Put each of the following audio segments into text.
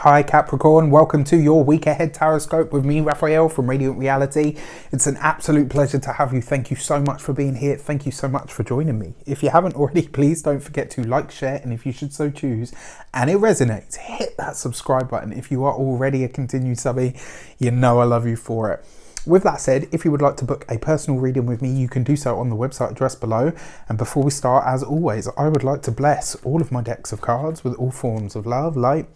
Hi Capricorn, welcome to your week ahead tarot with me, Raphael from Reydiant Reality. It's an absolute pleasure to have you. Thank you so much for being here. Thank you so much for joining me. If you haven't already, please don't forget to like, share, and if you should so choose, and it resonates, hit that subscribe button. If you are already a continued subby, you know I love you for it. With that said, if you would like to book a personal reading with me, you can do so on the website address below. And before we start, as always, I would like to bless all of my decks of cards with all forms of love, light,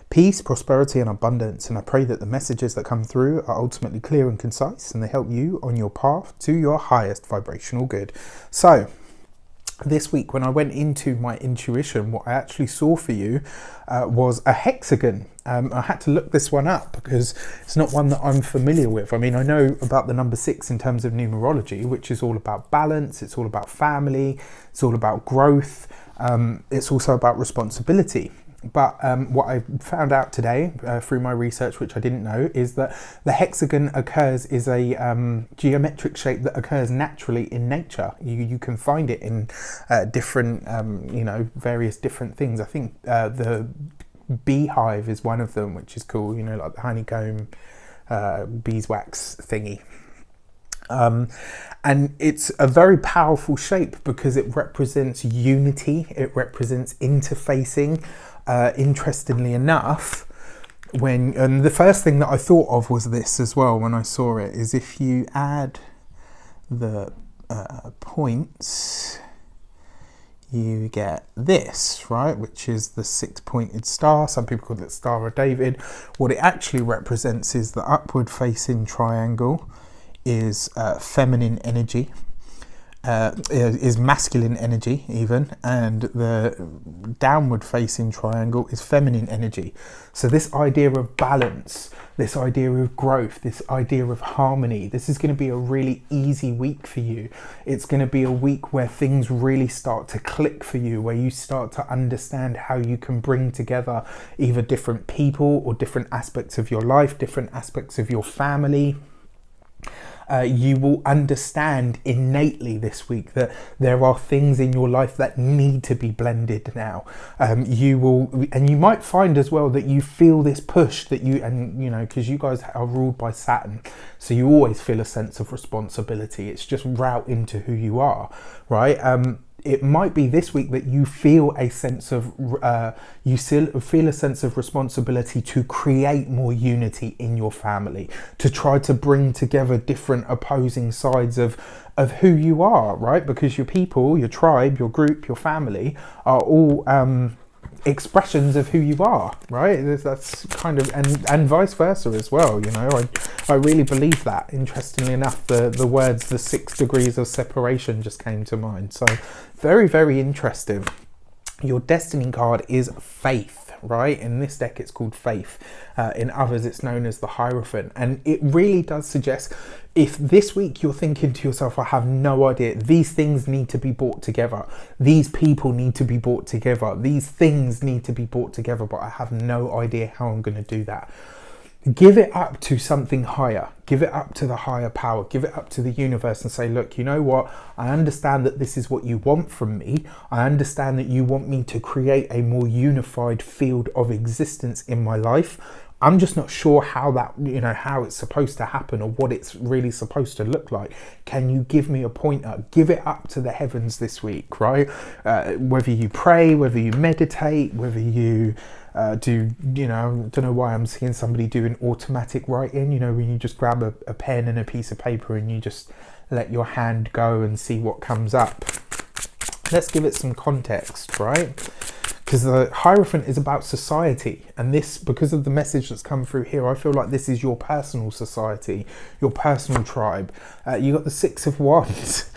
peace, prosperity, and abundance. And I pray that the messages that come through are ultimately clear and concise, and they help you on your path to your highest vibrational good. So, this week, when I went into my intuition, what I actually saw for you was a hexagon. I had to look this one up because it's not one that I'm familiar with. I mean, I know about the number 6 in terms of numerology, which is all about balance, it's all about family, it's all about growth, it's also about responsibility. But what I found out today through my research, which I didn't know, is that the hexagon is a geometric shape that occurs naturally in nature. You can find it in different, various different things. I think the beehive is one of them, which is cool, like the honeycomb beeswax thingy. And it's a very powerful shape because it represents unity, it represents interfacing. Interestingly enough, and the first thing that I thought of was this as well when I saw it, is if you add the points, you get this, right, which is the 6-pointed star. Some people call it Star of David. What it actually represents is the upward facing triangle is feminine energy, is masculine energy even, and the downward facing triangle is feminine energy. So this idea of balance, this idea of growth, this idea of harmony, this is going to be a really easy week for you. It's going to be a week where things really start to click for you, where you start to understand how you can bring together either different people or different aspects of your life, different aspects of your family. You will understand innately this week that there are things in your life that need to be blended now. And you might find as well that you feel this push that because you guys are ruled by Saturn, so you always feel a sense of responsibility. It's just route into who you are, right? It might be this week that you feel a sense of responsibility to create more unity in your family, to try to bring together different opposing sides of who you are, right? Because your people, your tribe, your group, your family are all expressions of who you are, right? That's kind of, and vice versa as well, I really believe that. Interestingly enough, the words, the 6 degrees of separation just came to mind. So very, very interesting. Your destiny card is faith, right? In this deck it's called faith. In others it's known as the Hierophant, and it really does suggest, if this week you're thinking to yourself, I have no idea, these things need to be brought together, these people need to be brought together, these things need to be brought together, but I have no idea how I'm going to do that. Give it up to something higher, give it up to the higher power, give it up to the universe and say, look, you know what, I understand that this is what you want from me. I understand that you want me to create a more unified field of existence in my life. I'm just not sure how that, how it's supposed to happen or what it's really supposed to look like. Can you give me a pointer? Give it up to the heavens this week, right? Whether you pray, whether you meditate, whether you do, I don't know why I'm seeing somebody doing automatic writing, when you just grab a pen and a piece of paper and you just let your hand go and see what comes up. Let's give it some context, right? Because the Hierophant is about society, and this, because of the message that's come through here, I feel like this is your personal society, your personal tribe. You got the 6 of Wands.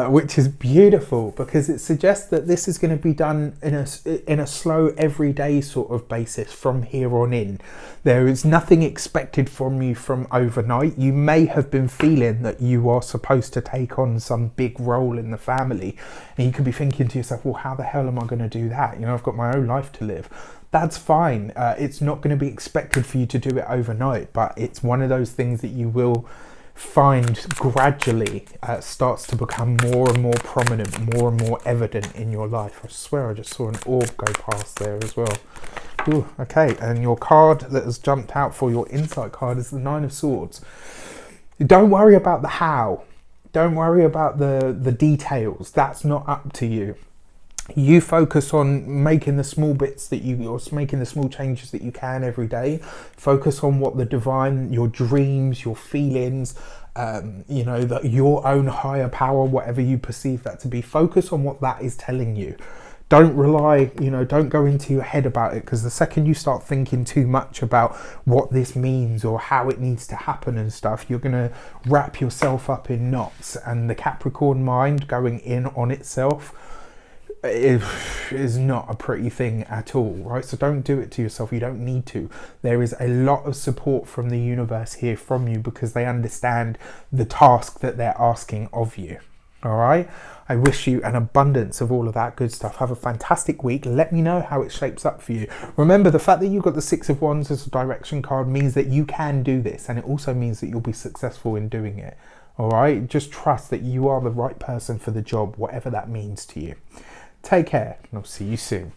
Which is beautiful because it suggests that this is going to be done in a slow, everyday sort of basis from here on in. There is nothing expected from you from overnight. You may have been feeling that you are supposed to take on some big role in the family, and you could be thinking to yourself, well, how the hell am I going to do that? I've got my own life to live. That's fine. It's not going to be expected for you to do it overnight, but it's one of those things that you will find gradually starts to become more and more prominent, more and more evident in your life. I swear I just saw an orb go past there as well. Ooh, okay, and your card that has jumped out for your insight card is the Nine of Swords. Don't worry about the how. Don't worry about the details. That's not up to you. You focus on making the small bits that or making the small changes that you can every day. Focus on what the divine, your dreams, your feelings, you know, that your own higher power, whatever you perceive that to be. Focus on what that is telling you. Don't rely, you know, don't go into your head about it, because the second you start thinking too much about what this means or how it needs to happen and stuff, you're going to wrap yourself up in knots, and the Capricorn mind going in on itself is not a pretty thing at all, right? So don't do it to yourself. You don't need to. There is a lot of support from the universe here from you, because they understand the task that they're asking of you. All right, I wish you an abundance of all of that good stuff. Have a fantastic week. Let me know how it shapes up for you. Remember, the fact that you've got the Six of Wands as a direction card means that you can do this, and it also means that you'll be successful in doing it. All right, just trust that you are the right person for the job, whatever that means to you. Take care, and I'll see you soon.